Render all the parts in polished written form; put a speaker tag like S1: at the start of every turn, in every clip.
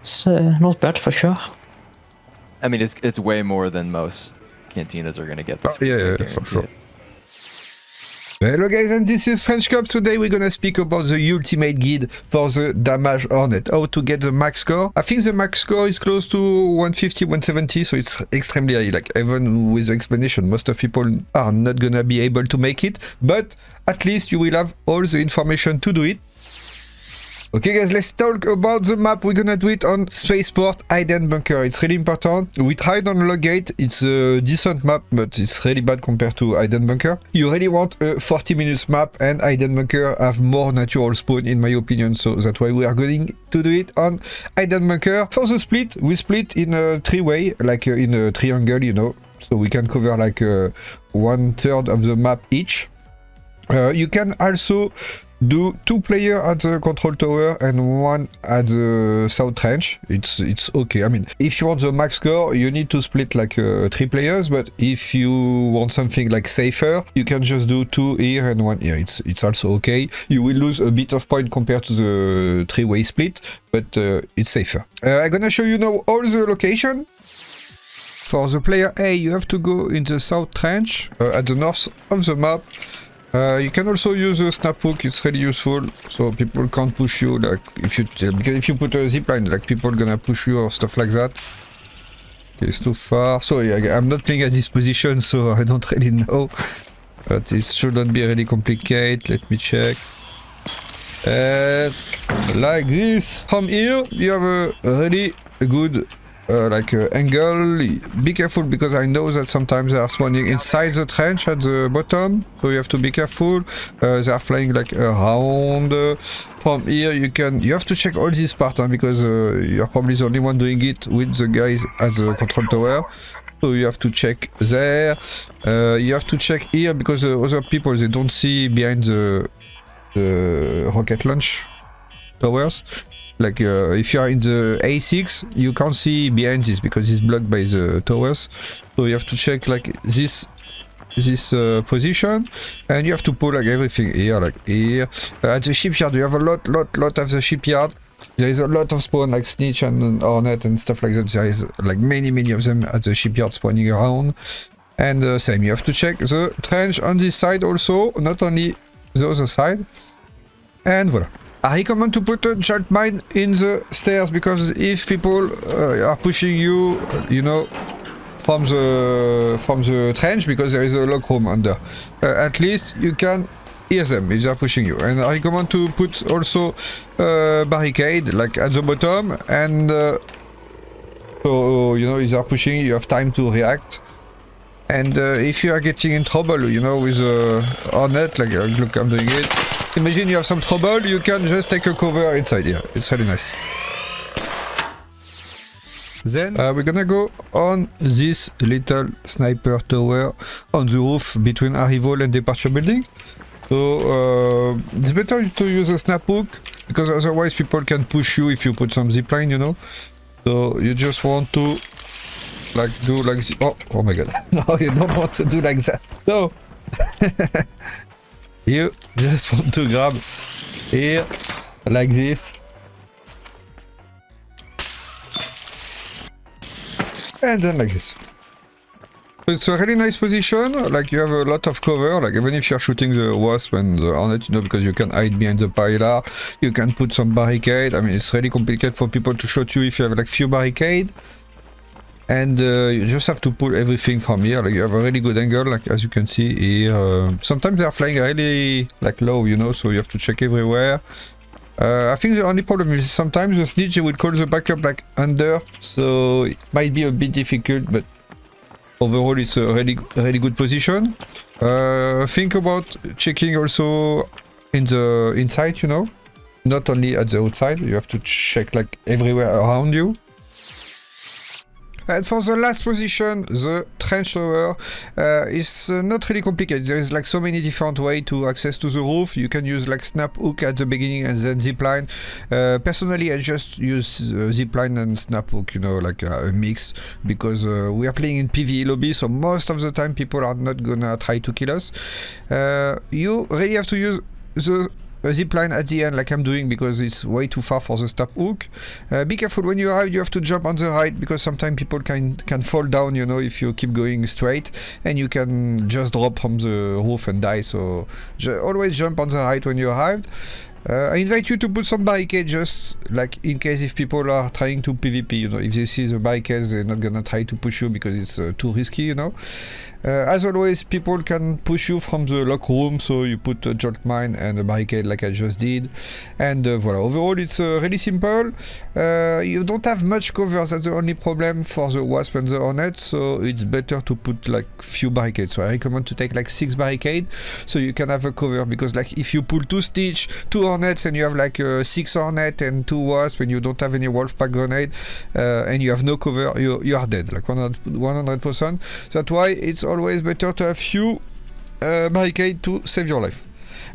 S1: It's not bad for sure.
S2: I mean, it's way more than most cantinas are gonna get this week.
S3: Yeah, for sure. Hello guys, and this is FRENCHCOPS. Today we're gonna speak about the ultimate guide for the damage hornet, how to get the max score. I think the max score is close to 150, 170, so it's extremely high. Like, even with the explanation, most of people are not gonna be able to make it, but at least you will have all the information to do it. Okay guys, let's talk about the map. We're gonna do it on Spaceport Hidden Bunker. It's really important. We tried on LOADOUT. It's a decent map, but it's really bad compared to Hidden Bunker. You really want a 40 minutes map, and Hidden Bunker have more natural spawn in my opinion, so that's why we are going to do it on Hidden Bunker. For the split, we split in a three-way, like in a triangle, you know, so we can cover like 1/3 of the map each. You can also do 2 players at the control tower and 1 at the south trench. It's okay. I mean, if you want the max score, you need to split like 3 players, but if you want something like safer, you can just do 2 here and 1 here. It's also okay. You will lose a bit of point compared to the 3-way split, but it's safer. I'm gonna show you now all the location. For the player A, you have to go in the south trench at the north of the map. You can also use a snap hook. It's really useful, so people can't push you. Like because if you put a zipline, like people gonna push you or stuff like that. Okay, it's too far. Sorry, I'm not playing at this position, so I don't really know. But it shouldn't be really complicated. Let me check. Like this. From here, you have a really good angle. Be careful, because I know that sometimes they are spawning inside the trench at the bottom, so you have to be careful. They are flying like around. From here you have to check all this part, because you're probably the only one doing it with the guys at the control tower, so you have to check there. You have to check here, because the other people, they don't see behind the rocket launch towers. Like if you are in the A6, you can't see behind this because it's blocked by the towers. So you have to check like this position, and you have to put like everything here, like here. At the shipyard, you have a lot of the shipyard. There is a lot of spawn like snitch and hornet and stuff like that. There is like many of them at the shipyard spawning around. And same, you have to check the trench on this side also, not only the other side. And voila. I recommend to put a giant mine in the stairs, because if people are pushing you, you know, from the trench, because there is a lock room under, at least you can hear them if they are pushing you. And I recommend to put also a barricade like at the bottom, and so you know, if they are pushing, you have time to react. And if you are getting in trouble, you know, with a hornet, like look, I'm doing it. Imagine you have some trouble, you can just take a cover inside here. It's really nice. Then we're gonna go on this little sniper tower on the roof between arrival and departure building. So it's better to use a snap hook, because otherwise people can push you if you put some zipline, you know. So you just want to like do like this. Oh my god. No, you don't want to do like that. So you just want to grab here like this, and then like this. It's a really nice position. Like, you have a lot of cover, like even if you're shooting the wasp and the hornet, you know, because you can hide behind the pilar. You can put some barricade. I mean, it's really complicated for people to shoot you if you have like few barricade. And you just have to pull everything from here. Like, you have a really good angle, like as you can see here. Sometimes they are flying really like low, you know, so you have to check everywhere. I think the only problem is sometimes the snitch will call the backup like under, so it might be a bit difficult, but overall it's a really good position. Think about checking also in the inside, you know, not only at the outside. You have to check like everywhere around you. And for the last position, the trench tower, is not really complicated. There is like so many different ways to access to the roof. You can use like snap hook at the beginning and then zipline. Personally, I just use zipline and snap hook, you know, like a mix, because we are playing in PvE lobby, so most of the time people are not gonna try to kill us. You really have to use the a zip line at the end like I'm doing because it's way too far for the stop hook. Be careful when you arrive, you have to jump on the right because sometimes people can fall down, you know, if you keep going straight, and you can just drop from the roof and die. So always jump on the right when you arrived. I invite you to put some barricade just like in case if people are trying to PvP, you know, if they see the barricades, they're not gonna try to push you because it's too risky, you know. As always, people can push you from the lock room, so you put a jolt mine and a barricade like I just did. And voila, overall it's really simple. You don't have much cover, that's the only problem for the Wasp and the Hornet, so it's better to put like few barricades. So I recommend to take like 6 barricades, so you can have a cover, because like if you pull 2 Stitch, 2 Hornets, and you have like 6 Hornet and 2 Wasp, and you don't have any Wolfpack grenade, and you have no cover, you are dead, like 100%. That's why it's always better to have few barricade to save your life.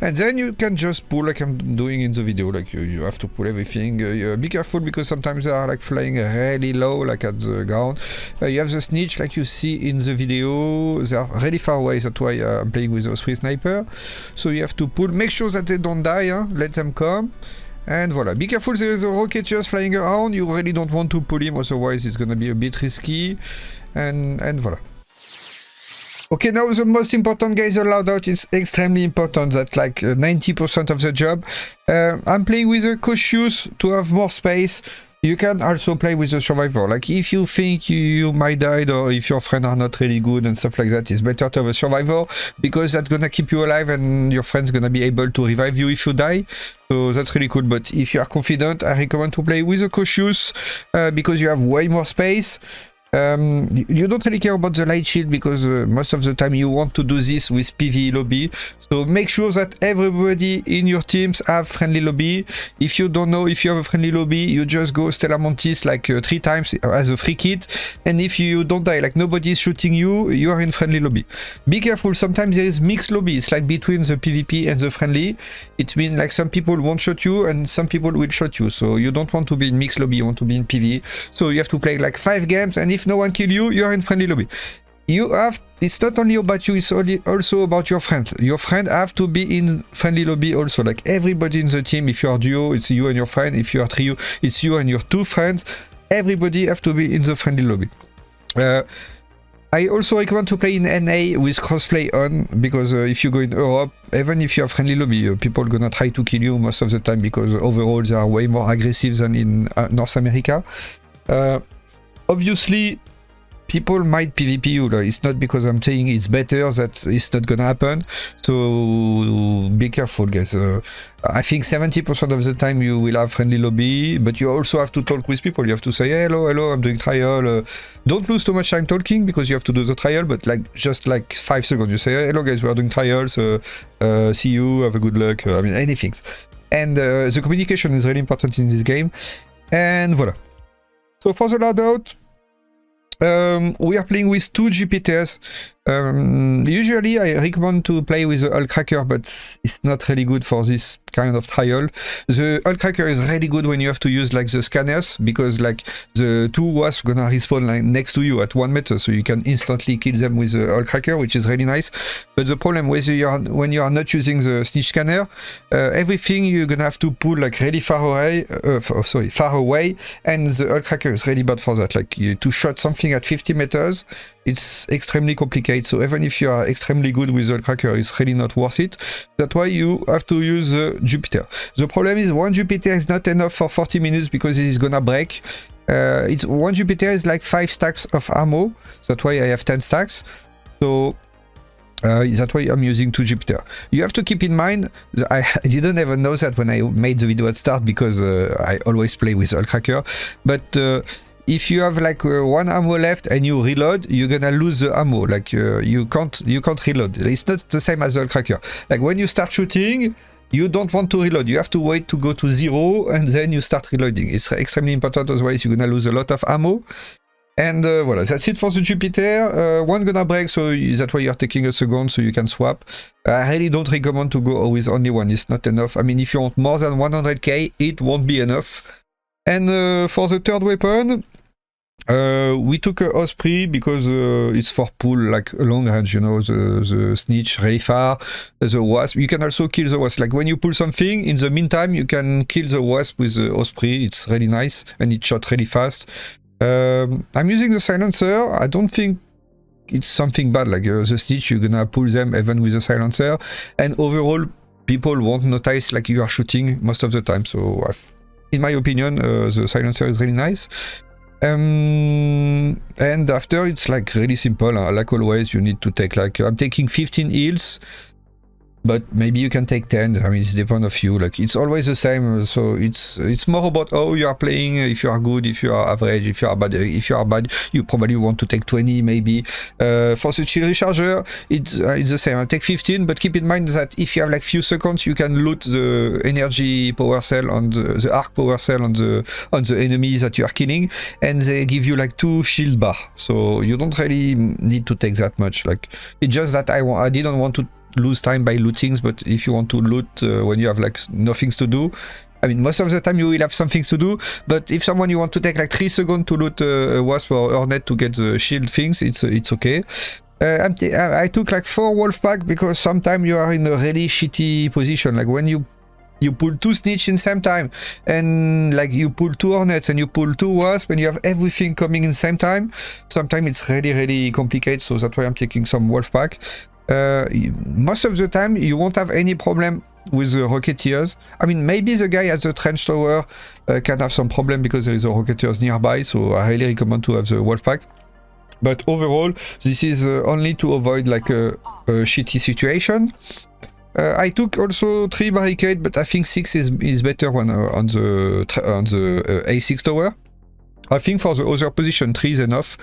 S3: And then you can just pull like I'm doing in the video, like you have to pull everything. Be careful because sometimes they are like flying really low, like at the ground. You have the snitch like you see in the video, they are really far away, that's why I'm playing with those 3 sniper. So you have to pull, make sure that they don't die, huh? Let them come. And voila, be careful, there is a rocket just flying around, you really don't want to pull him, otherwise it's gonna be a bit risky. And voila. Okay, now the most important, guys, the loadout is extremely important. That's like 90% of the job. I'm playing with a cautious to have more space. You can also play with a survivor. Like if you think you might die, or if your friends are not really good and stuff like that, it's better to have a survivor, because that's gonna keep you alive and your friend's gonna be able to revive you if you die. So that's really cool. But if you are confident, I recommend to play with a cautious because you have way more space. You don't really care about the light shield because most of the time you want to do this with PvE lobby, so make sure that everybody in your teams have friendly lobby. If you don't know if you have a friendly lobby, you just go Stella Mantis like 3 times as a free kit, and if you don't die, like nobody is shooting you, you are in friendly lobby. Be careful, sometimes there is mixed lobby, it's like between the PvP and the friendly. It means like some people won't shoot you and some people will shoot you, so you don't want to be in mixed lobby, you want to be in PvE. So you have to play like 5 games, and if no one kill you, you are in friendly lobby. You have, it's not only about you, it's also about your friend. Your friend have to be in friendly lobby also, like everybody in the team. If you are duo, it's you and your friend. If you are trio, it's you and your 2 friends. Everybody have to be in the friendly lobby. I also recommend to play in NA with crossplay on, because if you go in Europe, even if you have friendly lobby, people are gonna try to kill you most of the time, because overall they are way more aggressive than in North America. Obviously, people might PvP you. Like, it's not because I'm saying it's better that it's not gonna happen. So be careful, guys. I think 70% of the time you will have friendly lobby, but you also have to talk with people. You have to say, hey, hello, I'm doing trial. Don't lose too much time talking because you have to do the trial, but like just like 5 seconds. You say, hey, hello, guys, we are doing trials. See you. Have a good luck. I mean, anything. And the communication is really important in this game. And voila. So for the loadout, we are playing with 2 GPTs. Usually I recommend to play with the Hull Cracker, but it's not really good for this kind of trial. The Hull Cracker is really good when you have to use like the scanners, because like the 2 wasps gonna respawn like next to you at 1 meter, so you can instantly kill them with the Hull Cracker, which is really nice. But the problem with when you are not using the snitch scanner, everything you're gonna have to pull like really far away, and the Hull Cracker is really bad for that. Like to shot something at 50 meters, it's extremely complicated. So even if you are extremely good with the cracker, it's really not worth it. That's why you have to use the Jupiter. The problem is 1 Jupiter is not enough for 40 minutes because it is gonna break. It's 1 Jupiter is like 5 stacks of ammo. That's why I have 10 stacks. So that's why I'm using 2 Jupiter. You have to keep in mind, I didn't even know that when I made the video at start, because I always play with Hull Cracker. But if you have like 1 ammo left and you reload, you're gonna lose the ammo. Like you can't reload. It's not the same as the Hull Cracker. Like when you start shooting, you don't want to reload. You have to wait to go to 0 and then you start reloading. It's extremely important, otherwise you're gonna lose a lot of ammo. And voilà, that's it for the Jupiter. 1 gonna break, so that's why you're taking a second so you can swap. I really don't recommend to go with only 1. It's not enough. I mean, if you want more than 100k, it won't be enough. And for the third weapon, We took a Osprey because it's for pull like long range, you know, the snitch really far, the wasp. You can also kill the wasp. Like when you pull something, in the meantime, you can kill the wasp with the Osprey. It's really nice and it shot really fast. I'm using the silencer. I don't think it's something bad. Like the snitch, you're gonna pull them even with the silencer. And overall, people won't notice like you are shooting most of the time. So in my opinion, the silencer is really nice. And after it's like really simple. Like always, you need to take like I'm taking 15 heals, but maybe you can take 10. I mean, it's depend of you. Like it's always the same. So it's more about how you are playing. If you are good, if you are average, if you are bad. If you are bad, you probably want to take 20 maybe. For the shield recharger, it's the same. I take 15, but keep in mind that if you have like few seconds, you can loot the energy power cell on the arc power cell on the enemies that you are killing, and they give you like 2 shield bar. So you don't really need to take that much. Like it's just that I didn't want to lose time by lootings, but if you want to loot when you have like nothing to do, I mean most of the time you will have something to do, but if someone you want to take like 3 seconds to loot a wasp or hornet to get the shield things, it's okay. I took like 4 wolf pack because sometimes you are in a really shitty position, like when you pull 2 snitch in same time, and like you pull 2 hornets and you pull 2 wasps and you have everything coming in same time. Sometimes it's really complicated, so that's why I'm taking some wolf pack. Most of the time you won't have any problem with the rocketeers. I mean, maybe the guy at the trench tower can have some problem because there is a rocketeers nearby, so I highly recommend to have the wolf pack. But overall, this is only to avoid like a shitty situation. I took also 3 barricade, but I think 6 is better when on the A6 tower. I think for the other position 3 is enough.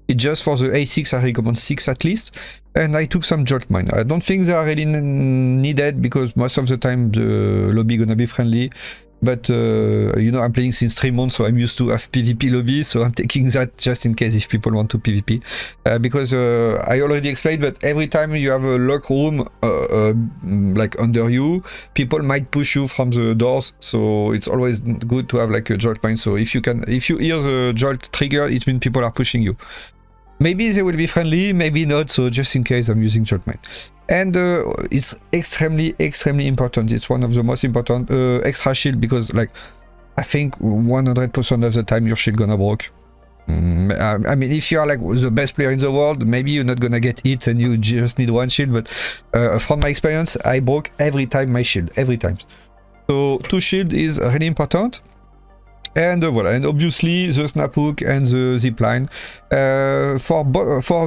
S3: It's just for the A6 I recommend 6 at least. And I took some jolt mine. I don't think they are really needed because most of the time the lobby gonna be friendly. But you know, I'm playing since 3 months, so I'm used to have PvP lobby, so I'm taking that just in case if people want to PvP. Because I already explained, but every time you have a lock room like under you, people might push you from the doors, so it's always good to have like a jolt mine. So if you hear the jolt trigger, it means people are pushing you. Maybe they will be friendly, maybe not, so just in case I'm using jolt mine. And it's extremely important. It's one of the most important extra shield, because like I think 100% of the time your shield gonna break. I mean, if you are like the best player in the world, maybe you're not gonna get hit and you just need 1 shield, but from my experience, I broke every time my shield, every time. So 2 shield is really important. And voilà, and obviously the snap hook and the zip line. For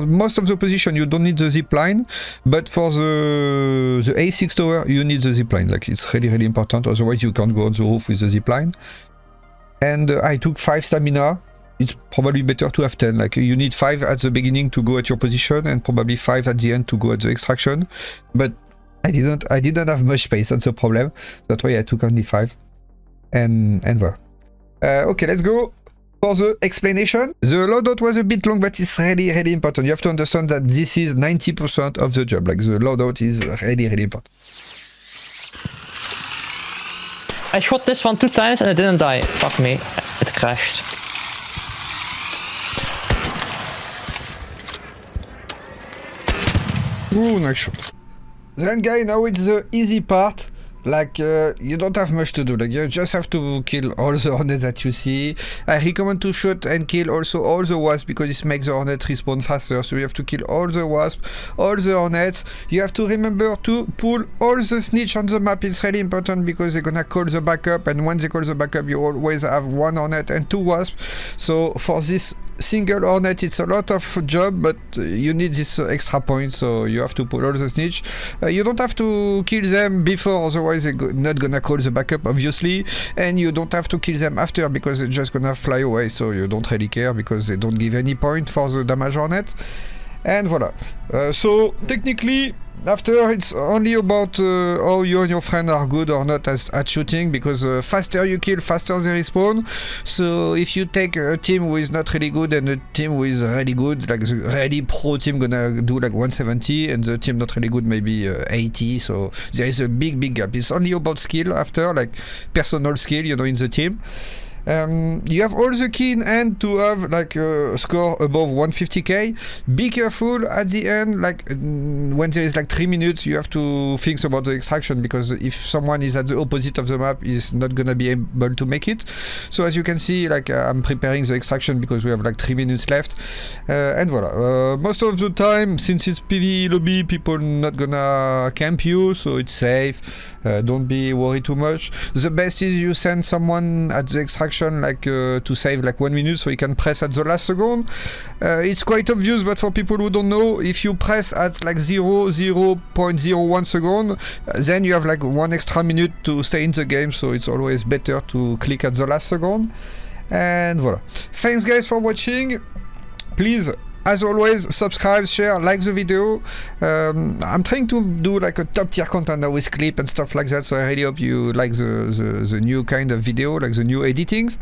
S3: most of the position you don't need the zip line, but for the A6 tower you need the zip line. Like it's really important, otherwise you can't go on the roof with the zip line. And I took 5 stamina. It's probably better to have 10. Like you need 5 at the beginning to go at your position, and probably 5 at the end to go at the extraction. But I didn't have much space. That's the problem. That's why I took only 5. And voilà. Okay, let's go for the explanation. The loadout was a bit long, but it's really important. You have to understand that this is 90% of the job. Like the loadout is really important.
S1: I shot this one 2 times and it didn't die. Fuck me. It crashed.
S3: Ooh, nice shot. Then guy, now it's the easy part. Like, you don't have much to do, like you just have to kill all the hornets that you see. I recommend to shoot and kill also all the wasps, because it makes the hornet respawn faster. So you have to kill all the wasps, all the hornets. You have to remember to pull all the snitch on the map. It's really important because they're gonna call the backup, and when they call the backup you always have 1 hornet and 2 wasps. So for this single hornet it's a lot of job, but you need this extra point, so you have to pull all the snitch. You don't have to kill them before, otherwise they're not gonna call the backup obviously, and you don't have to kill them after because they're just gonna fly away, so you don't really care because they don't give any point for the damage hornet. And voila. So technically after it's only about how you and your friend are good or not at shooting, because faster you kill, faster they respawn. So if you take a team who is not really good and a team who is really good, like the really pro team gonna do like 170, and the team not really good maybe 80, so there is a big gap. It's only about skill after, like personal skill, you know, in the team. You have all the key in hand to have like a score above 150k. Be careful at the end, like when there is like 3 minutes, you have to think about the extraction, because if someone is at the opposite of the map, is not gonna be able to make it. So as you can see, like I'm preparing the extraction because we have like 3 minutes left, and voila. Most of the time, since it's PvE lobby, people not gonna camp you, so it's safe. Don't be worried too much. The best is you send someone at the extraction like to save like 1 minute, so you can press at the last second. It's quite obvious, but for people who don't know, if you press at like 0.01 second, then you have like 1 extra minute to stay in the game, so it's always better to click at the last second. And voila. Thanks guys for watching. Please, as always, subscribe, share, like the video. I'm trying to do like a top tier content now with clip and stuff like that, so I really hope you like the new kind of video, like the new editings.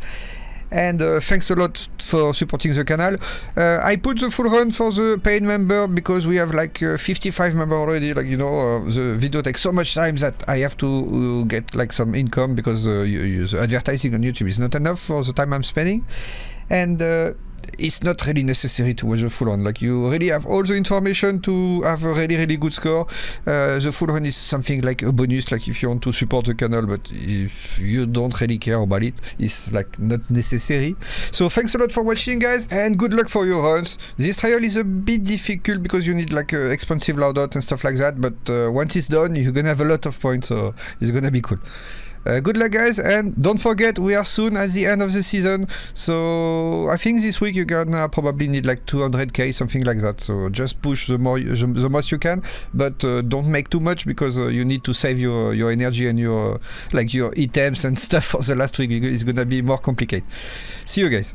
S3: And thanks a lot for supporting the channel. I put the full run for the paid member because we have like 55 members already. Like, you know, the video takes so much time that I have to get like some income, because the advertising on YouTube is not enough for the time I'm spending. And it's not really necessary to watch the full run. Like, you really have all the information to have a really good score. The full run is something like a bonus, like if you want to support the channel, but if you don't really care about it, it's like not necessary. So thanks a lot for watching guys, and good luck for your runs. This trial is a bit difficult because you need like expensive loadout and stuff like that, but once it's done, you're gonna have a lot of points, so it's gonna be cool. Good luck guys, and don't forget, we are soon at the end of the season, so I think this week you're gonna probably need like 200k, something like that, so just push the most you can, but don't make too much, because you need to save your energy and your items and stuff for the last week. It's gonna be more complicated. See you guys.